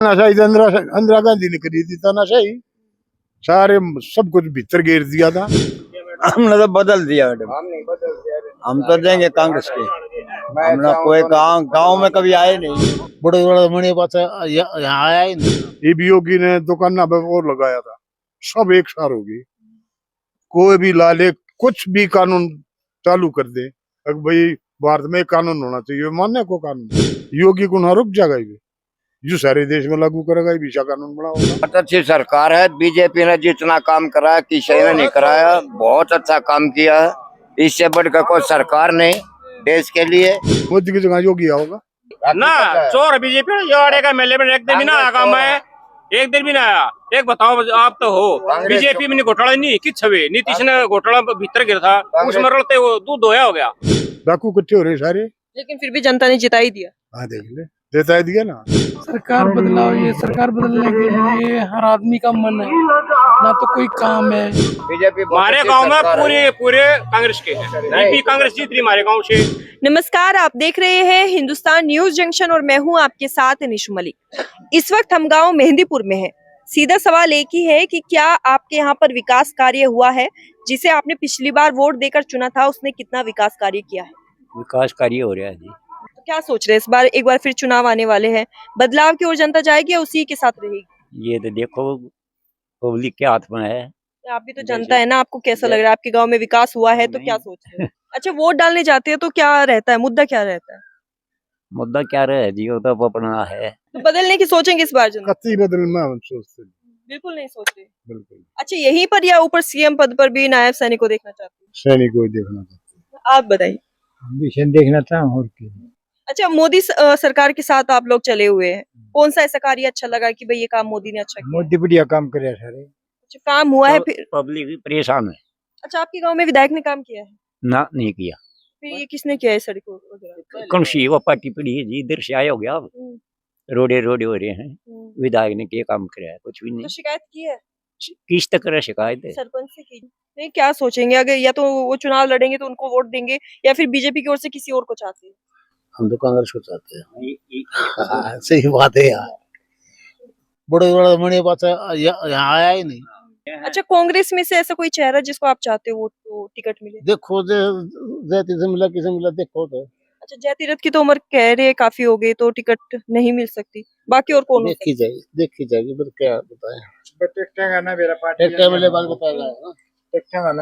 तानाशाही इंदिरा गांधी ने करी थी तानाशाही, सारे सब कुछ भीतर घेर दिया था। हमने तो बदल दिया मैडम, हम तो देंगे कांग्रेस के। हमने कोई गांव में कभी आए नहीं, बड़े बड़े मणि पास यहाँ आया ही नहीं। ये योगी ने दुकान पे और लगाया था, सब एक सार होगी। कोई भी लाले कुछ भी कानून चालू कर दे, अगर भाई भारत में कानून होना चाहिए, मानने को कानून योगी को ना रुक जाएगा, ये जो सारे देश में लागू करेगा, विशा कानून बना होगा। बहुत अच्छी सरकार है। बीजेपी ने जितना काम कराया किसी ने नहीं कराया, बहुत अच्छा काम किया है। इससे बढ़कर कोई सरकार नहीं देश के लिए। मोदी की जगह योगी आओगा ना। चोर बीजेपी का मेले में एक दिन भी ना आया काम है, एक दिन भी ना आया। एक बताओ, आप तो हो बीजेपी में घोटाला नहीं कि छवे नीतीश ने घोटाला भीतर गिरा था, उसमें रलते वो दूध धोया हो गया। डाकू इकट्ठे हो रहे सारे, लेकिन फिर भी जनता ने जिता ही दिया। हाँ देख ले, देता है दिया ना। सरकार बदलाव, ये सरकार बदलने के लिए हर आदमी का मन है, ना तो कोई काम है। बीजेपी हमारे गांव में पूरे कांग्रेस के हैं, कांग्रेस जीत रही हमारे गांव से। नमस्कार, आप देख रहे हैं हिंदुस्तान न्यूज जंक्शन और मैं हूं आपके साथ निशु मलिक। इस वक्त हम गांव मेहंदीपुर में हैं। सीधा सवाल एक ही है कि क्या आपके यहाँ पर विकास कार्य हुआ है? जिसे आपने पिछली बार वोट देकर चुना था, उसने कितना विकास कार्य किया है? विकास कार्य हो रहा है जी। तो क्या सोच रहे हैं इस बार? एक बार फिर चुनाव आने वाले हैं, बदलाव की ओर जनता जाएगी या उसी के साथ रहेगी? ये तो देखो पब्लिक के हाथ में है। आप भी तो जनता है ना, आपको कैसा लग रहा है? आपके गांव में विकास हुआ है तो क्या सोच रहे हैं? अच्छा, वोट डालने जाते हैं तो क्या रहता है, मुद्दा क्या रहता है? मुद्दा क्या रहे जी, वो तो अपना है। तो बदलने की सोचेंगे इस बार जनता? कत्ती बदलना हम सोचते हैं। बिल्कुल नहीं सोचते। बिल्कुल। अच्छा, यहीं पर या ऊपर सीएम पद पर भी नायब सैनिक को देखना चाहते हैं? सैनिक को देखना चाहते हैं। आप बताइए। हम भी इसे देखना था और क्या। अच्छा, मोदी सरकार के साथ आप लोग चले हुए हैं, कौन सा ऐसा कार्य अच्छा लगा कि भाई ये काम मोदी ने अच्छा किया? मोदी बढ़िया काम करे सारे। अच्छा, काम हुआ है फिर? पब्लिक भी परेशान है अच्छा, आपके गांव में विधायक ने काम किया है? ना, नहीं किया। फिर ये किसने किया है सड़कों वगैरह? कौन सी वो पार्टी पड़ी है जी, इधर से आया हो गया। अब रोडे रोडे हो रहे हैं, विधायक ने क्या काम कराया? कुछ भी तो नहीं। शिकायत की है? किस तक करे शिकायत है? सरपंच से की? नहीं, क्या सोचेंगे अगर या तो वो चुनाव लड़ेंगे तो उनको वोट देंगे, या फिर बीजेपी की ओर से किसी और को चाहते हैं? हम तो कांग्रेस को चाहते हैं। सही बात है यार, बड़े बड़े मणि पास यहाँ आया ही नहीं। अच्छा, कांग्रेस में से ऐसा कोई चेहरा जिसको आप चाहते हो वो तो टिकट मिले? देखो जैती से मिला किसे मिला देखो तो। अच्छा, जयतीरथ की तो उम्र कह रहे काफी हो गई तो टिकट नहीं मिल सकती, बाकी और कौन? देखी जाएगी पर क्या बताएं।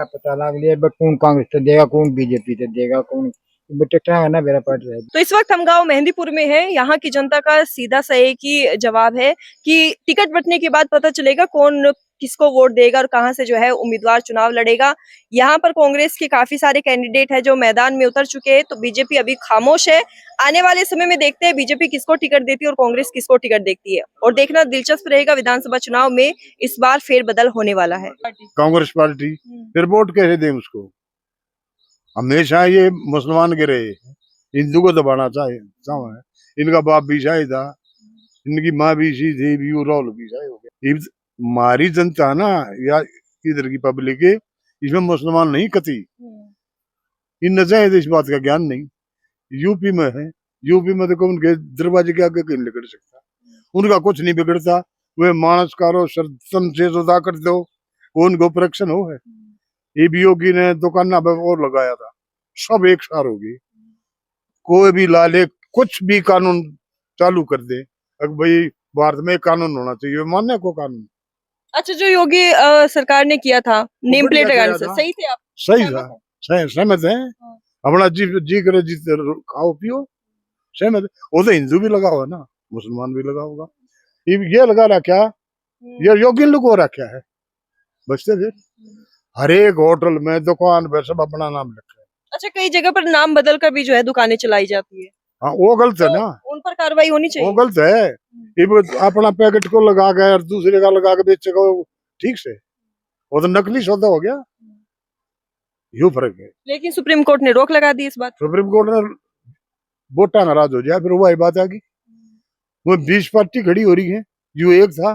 पता लग लिया कौन कांग्रेस से देगा, कौन बीजेपी से देगा, कौन ना मेरा पार्टी। तो इस वक्त हम गांव मेहंदीपुर में हैं। यहाँ की जनता का सीधा सा एक ही जवाब है कि टिकट बंटने के बाद पता चलेगा कौन किसको वोट देगा और कहां से जो है उम्मीदवार चुनाव लड़ेगा। यहाँ पर कांग्रेस के काफी सारे कैंडिडेट हैं जो मैदान में उतर चुके हैं, तो बीजेपी अभी खामोश है। आने वाले समय में देखते हैं बीजेपी किसको टिकट देती है और कांग्रेस किसको टिकट देती है, और देखना दिलचस्प रहेगा विधानसभा चुनाव में इस बार फेरबदल होने वाला है। कांग्रेस पार्टी फिर वोट कैसे दें उसको? हमेशा ये मुसलमान के रहे, हिंदू को दबाना चाहे इनका बाप भी शाही था, इनकी माँ भी सी थी, भी रोल भी शाही हो गया। हमारी जनता ना या इधर की पब्लिक है, इसमें मुसलमान नहीं कती, इन नजायज इस बात का ज्ञान नहीं। यूपी में है, यूपी में देखो उनके दरवाजे के आगे कहीं निकल सकता, उनका कुछ नहीं बिगड़ता। वे मानस कारो सर्तन से जुदा कर दो, उनको परीक्षण हो है। ये भी योगी ने दुकान पे और लगाया था, सब एक सार होगी। कोई भी लाले कुछ भी कानून चालू कर दे, अगर भाई भारत में कानून होना चाहिए, मानने को कानून। अच्छा, जो योगी सरकार ने किया था नेम प्लेट लगाने से, सही थे आप? सही था, सहमत है। अपना जी करे जी खाओ पियो, सहमत है। वो तो हिंदू भी लगा हुआ ना, मुसलमान भी लगा होगा, ये लगा रखा, ये योगी लोग हो रखा है। बचते फिर हर एक होटल में दुकान पे सब अपना नाम लिखा है। अच्छा, कई जगह पर नाम बदल कर भी जो है दुकानें चलाई जाती है। हाँ, वो गलत है ना, उन पर कार्रवाई होनी चाहिए। वो गलत है। ये अपना पैकेट को लगा के और दूसरे का लगा के बेचेगा, ठीक से? वो तो नकली सौदा हो गया, यू फर्क है। लेकिन सुप्रीम कोर्ट ने रोक लगा दी इस बात। सुप्रीम कोर्ट ने वोटा नाराज हो जाए, फिर वही बात आ गई। वो 20 पार्टी खड़ी हो रही है, यू एक था,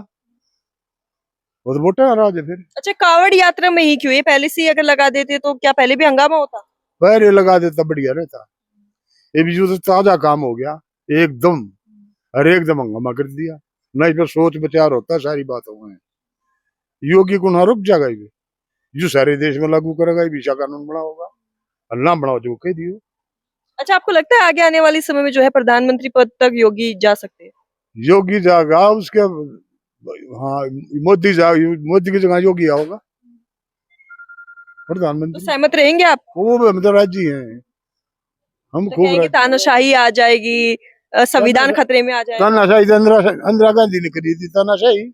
वो तो वोटा नाराज है फिर। अच्छा, कावड़ यात्रा में ही क्यों? ये पहले से ही अगर लगा देते तो क्या पहले भी हंगामा होता? पहले लगा देता बढ़िया रहता। ये भी जो ताजा काम हो गया एकदम, हर एकदम हंगामा कर दिया। ना इस पर सोच विचार होता है सारी बातों में। योगी को ना रुक जाएगा ये, जो सारे देश में लागू करेगा, वीजा कानून बना होगा, अल्लाह बनाओ जो कह दियो। अच्छा, आपको लगता है आगे आने वाले समय में जो है प्रधानमंत्री पद तक योगी जा सकते हैं? योगी जाएगा उसके, हाँ मोदी की जगह योगी आओगा तो प्रधानमंत्री। सहमत रहेंगे आप? खूब हम तो राजी हैं, हम तो खूब कहेंगे राजी। तानाशाही आ जाएगी, संविधान खतरे में आ जाएगा? तानाशाही तो इंदिरा गांधी ने करी थी, तानाशाही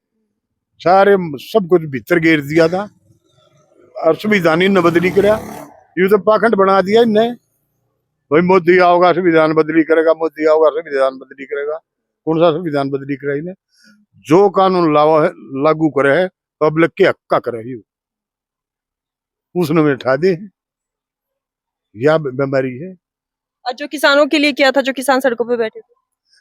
सारे सब कुछ भीतर घेर दिया था और संविधान ने बदली करा। ये तो पाखंड बना दिया इनने, भाई मोदी आओगा संविधान बदली करेगा, मोदी आओगा संविधान बदली करेगा। कौन सा संविधान बदली करा इन्हें? जो कानून लावा है लागू करे है पब्लिक के हक का करे ही उसने में उठा दे, यह बीमारी है। और जो किसानों के लिए किया था, जो किसान सड़कों पे बैठे थे,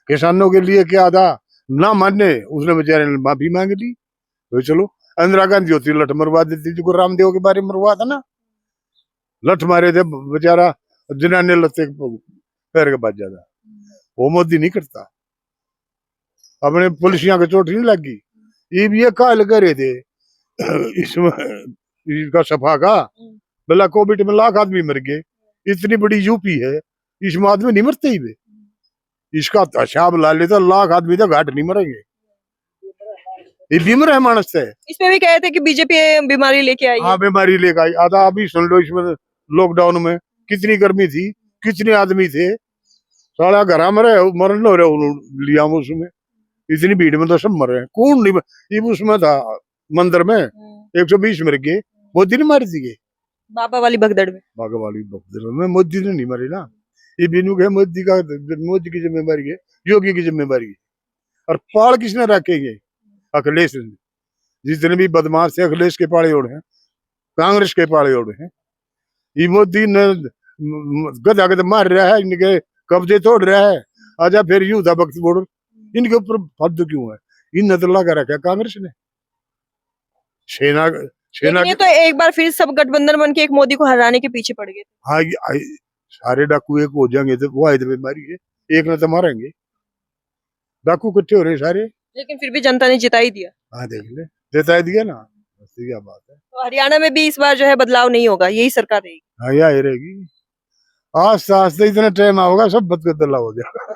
किसानों के लिए क्या था, ना मानने उसने बेचारे ने माफी मांग ली। तो चलो इंदिरा गांधी होती लठ मरवा देती, जो रामदेव के बारे में मरवा था ना, लठ मारे थे बेचारा, जिन्होंने लत्ते पैर के बाज जाता। वो मोदी नहीं करता, अपने पुलिसियां के चोट नहीं लगी। ये काल करे थे इसमें इसका सफा का बोला कोविड में लाख आदमी मर गए, इतनी बड़ी यूपी है, इसमें आदमी नहीं मरते ही वे, इसका हिसाब ला लेता लाख आदमी तो घाट नहीं मरेंगे। ये बीमार है मानस से। इसमें भी कहे थे कि बीजेपी बीमारी लेके आई है। हाँ बीमारी लेकर आई आधा। अभी सुन लो, इसमें लॉकडाउन में कितनी गर्मी थी, कितने आदमी थे, सारा घर में रहे, मरण हो रहे लिया उसमें, इतनी भीड़ में तो सब मर रहे हैं। कौन नहीं, ये उसमें था मंदिर में 120 मर गए, मोदी ने मार दिए। बाबा वाली भगदड़ में, बागा वाली भगदड़ में मोदी ने नहीं मारे ना, ये बिनू के मोदी की जिम्मेवारी है, योगी की जिम्मेवारी है। और पाल किसने रखेंगे? अखिलेश ने। जितने भी बदमाश थे अखिलेश के पाले ओढ़े हैं, कांग्रेस के पाले ओढ़े हैं। ये मोदी ने गधा गधा मार रहा है, इनके कब्जे तोड़ रहा है। आजा फिर यूं था वक्त बोर्ड, इनके ऊपर फद क्यों है? इन नजर लगा रखा कांग्रेस ने। सेना लेकिन ये तो एक बार फिर सब गठबंधन बन के एक मोदी को हराने के पीछे पड़ गए। हाँ सारे डाकू एक हो जाएंगे तो वो आए बीमारी है, एक ने तो मारेंगे। डाकू इकट्ठे हो रहे सारे, लेकिन फिर भी जनता ने जिता ही दिया। हाँ देख ले, देता दिया ना, बस क्या बात है। तो हरियाणा में भी इस बार जो है बदलाव नहीं होगा, यही सरकार रहेगी। हाँ यही रहेगी, आस्ते आस्ते इतना टाइम होगा सब बदला हो जाएगा।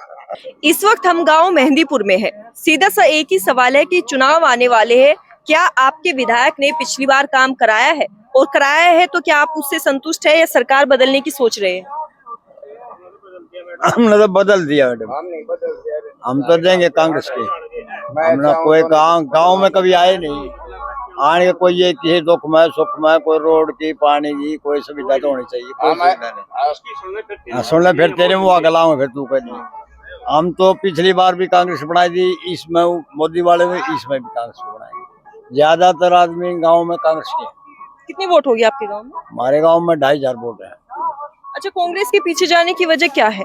इस वक्त हम गांव मेहंदीपुर में है। सीधा सा एक ही सवाल है कि चुनाव आने वाले हैं, क्या आपके विधायक ने पिछली बार काम कराया है, और कराया है तो क्या आप उससे संतुष्ट है या सरकार बदलने की सोच रहे हैं? हमने तो बदल दिया मैडम, हम तो देंगे कांग्रेस के। हमने कोई गांव में कभी आए नहीं, आने के कोई ये किसी दुख में सुख में कोई रोड की पानी की कोई सुविधा तो होनी चाहिए, कोई सुविधा नहीं। सुन ले फिर तेरे मुँह गलाऊं फिर तू कह। हम तो पिछली बार भी कांग्रेस बनाई थी, इसमें मोदी वाले में इसमें भी कांग्रेस बनाएंगे। ज्यादातर आदमी गांव में कांग्रेस के। कितनी वोट होगी आपके गांव में? हमारे गांव में 2500 वोट है। अच्छा, कांग्रेस के पीछे जाने की वजह क्या है?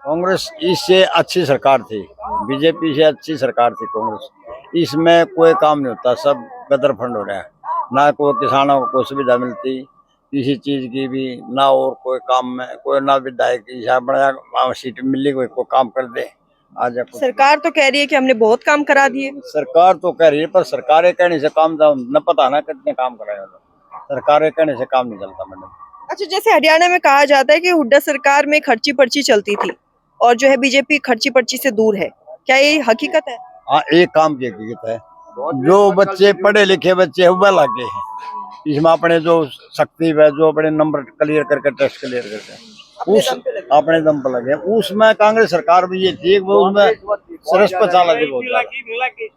कांग्रेस इससे अच्छी सरकार थी, बीजेपी से अच्छी सरकार थी कांग्रेस। इसमें कोई काम नहीं होता, सब गदर फंड हो रहा है, ना कोई किसानों को कोई सुविधा मिलती किसी चीज की भी, ना और कोई काम में कोई, ना विधायक बनाया सीट मिली कोई काम कर दे। आज सरकार तो कह रही है कि हमने बहुत काम करा दिए। सरकार तो कह रही है, पर सरकार कहने से काम न पता ना कितने काम कराए, सरकार कहने से काम नहीं चलता मैडम। अच्छा, जैसे हरियाणा में कहा जाता है कि हुड्डा सरकार में खर्ची पर्ची चलती थी और जो है बीजेपी खर्ची पर्ची से दूर है, क्या ये हकीकत है? हाँ, एक काम की हकीकत है, जो बच्चे पढ़े लिखे बच्चे हुआ लगे हैं इसमें अपने जो शक्ति है, जो अपने नंबर क्लियर करके टेस्ट क्लियर करके उस अपने दम पर लगे, उसमें कांग्रेस सरकार भी ये थी, वो उसमें रिश्वत चाला थी, बहुत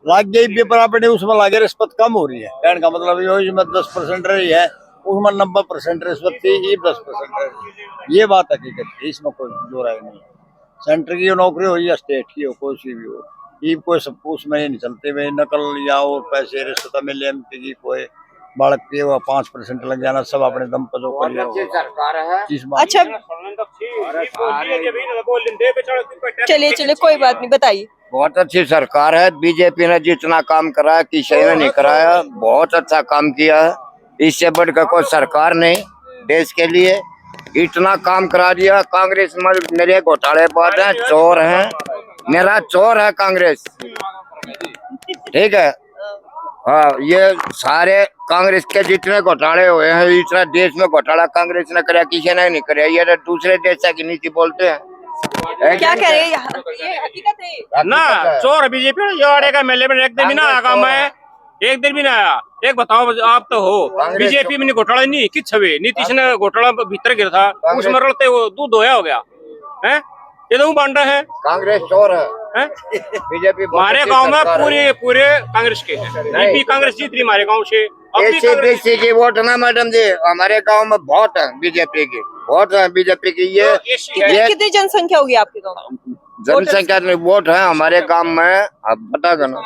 लाग गई पेपर अपने उसमें लागे, रिश्वत कम हो रही है। कहने का मतलब ये 10% रही है, उसमें 90% रिश्वत थी, ये 10% रही। ये बात हकीकत है, इसमें कोई दो राय नहीं है। सेंटर की नौकरी हो या स्टेट की हो, कोई सी भी हो, ये कोई सब उसमें ये नहीं चलते भाई नकल या और पैसे रिश्वत मिले। एमपी की कोई बालक के 5% लग जाना, सब अपने दम पर जो सरकार है। अच्छा, चलिए चलिए कोई बात नहीं, बताइए। बहुत अच्छी सरकार है, बीजेपी ने जितना काम कराया किसी ने नहीं कराया, बहुत अच्छा काम किया है। इससे बढ़कर कोई सरकार नहीं देश के लिए, इतना काम करा दिया। कांग्रेस में मेरे घोटाले बाद है, चोर है, मेरा चोर है कांग्रेस। ठीक है। हाँ, ये सारे कांग्रेस के जितने घोटाले हुए हैं, इतना देश में घोटाला कांग्रेस ने कराया, किसी ने नहीं कराया। ये तो दूसरे देश की नीति बोलते हैं। क्या कह रहे हैं ये हकीकत है ना चोर बीजेपी ये का मेले में एक दिन भी ना आया काम है, एक दिन भी ना आया। एक बताओ आप तो हो बीजेपी में घोटाला नहीं किस छवे नीतीश ने घोटाला भीतर गिर था उसमें रलते वो दूध धोया हो गया है। ये तो बांटा है कांग्रेस चोर है, बीजेपी हमारे गांव में पूरे कांग्रेस के हैं। भी कांग्रेस जीत रही हमारे गांव से। एससी की वोट ना मैडम जी, हमारे गांव में बहुत है बीजेपी की, बहुत है बीजेपी की। ये कितनी जनसंख्या होगी आपके गाँव में? जनसंख्या में वोट है हमारे गांव में, आप बता देना।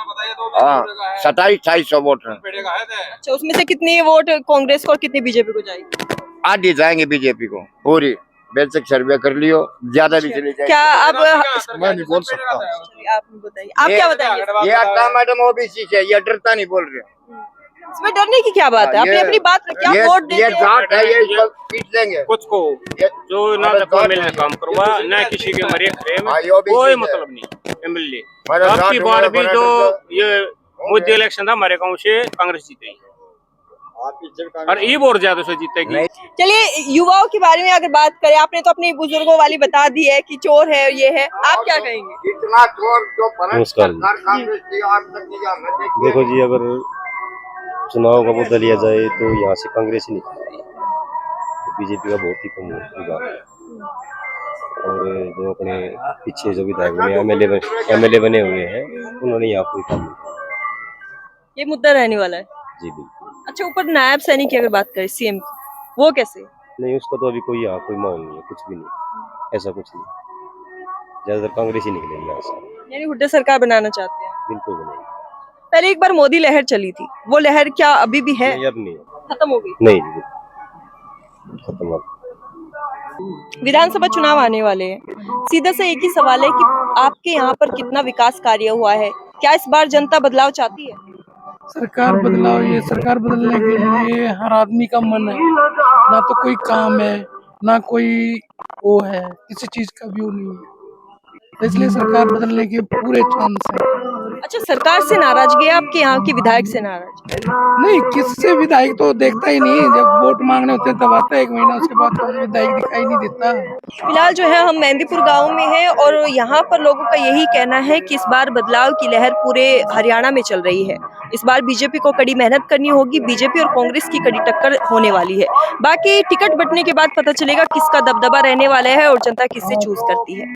हाँ, 2700 वोट है। अच्छा, उसमें से कितनी वोट कांग्रेस को और कितनी बीजेपी को जाएगी? आधी जाएंगे बीजेपी को, पूरी बेसिक सर्वे कर लियो, ज्यादा भी चली जाएगी। क्या आप मैं नहीं बोल सकता। आप बताइए, आप क्या बताएंगे? ये आता मैडम ओबीसी से, ये डरता नहीं बोल रहे। इसमें डरने की क्या बात है? अपनी अपनी बात रखिए, आप वोट देते ये हैं। जाट है, ये सब पीट देंगे कुछ को जो ना एमएलए ने काम करवा ना किसी के मरे खरे में कोई मतलब नहीं। एमएलए आपकी बार भी जो ये मोदी इलेक्शन था हमारे गांव से कांग्रेस जीतेगी और ये वोट ज्यादा से जीतेगी। चलिए, युवाओं के बारे में अगर बात करें, आपने तो अपने बुजुर्गों वाली बता दी है कि चोर है, ये है, आप क्या कहेंगे? इतना चोर जो नमस्कार। कांग्रेस की आज तक की हमने देखी है। देखो जी, अगर चुनाव का मुद्दा लिया जाए तो यहाँ से कांग्रेस ही निकल रही है, तो बीजेपी का बहुत ही कम होगा। और जो अपने पीछे जो विधायक बने एमएलए बने हुए हैं, उन्होंने यहाँ कोई काम नहीं किया। ये मुद्दा रहने वाला है। जी बिल्कुल अच्छा, ऊपर नायब सैनिक की अगर बात करें सीएम की, वो कैसे? नहीं, उसका तो अभी कोई यहाँ कोई माहौल नहीं है, कुछ भी नहीं, ऐसा कुछ नहीं। ज्यादातर कांग्रेस ही निकलेगी यहाँ से। यानी हुड्डा सरकार बनाना चाहते हैं? बिल्कुल नहीं। पहले एक बार मोदी लहर चली थी, वो लहर क्या अभी भी है? नहीं, अब नहीं, खत्म हो गई? नहीं जी, खत्म हो गई। विधानसभा चुनाव आने वाले हैं, सीधा से एक ही सवाल है कि आपके यहाँ पर कितना विकास कार्य हुआ है? क्या इस बार जनता बदलाव चाहती है? सरकार बदलाव, ये सरकार बदलने के लिए हर आदमी का मन है। ना तो कोई काम है, ना कोई वो है, किसी चीज का व्यू नहीं है, तो इसलिए सरकार बदलने के पूरे चांस है। अच्छा, सरकार से नाराजगी है आपके यहाँ की, विधायक से नाराज? नहीं, किससे विधायक तो देखता ही नहीं, जब वोट मांगने होते हैं तब आता है 1 महीना, उसके बाद तो विधायक दिखाई नहीं देता। फिलहाल जो है हम मेहंदीपुर गांव में हैं और यहाँ पर लोगों का यही कहना है कि इस बार बदलाव की लहर पूरे हरियाणा में चल रही है। इस बार बीजेपी को कड़ी मेहनत करनी होगी, बीजेपी और कांग्रेस की कड़ी टक्कर होने वाली है। बाकी टिकट बंटने के बाद पता चलेगा किसका दबदबा रहने वाला है और जनता किससे चूज करती है।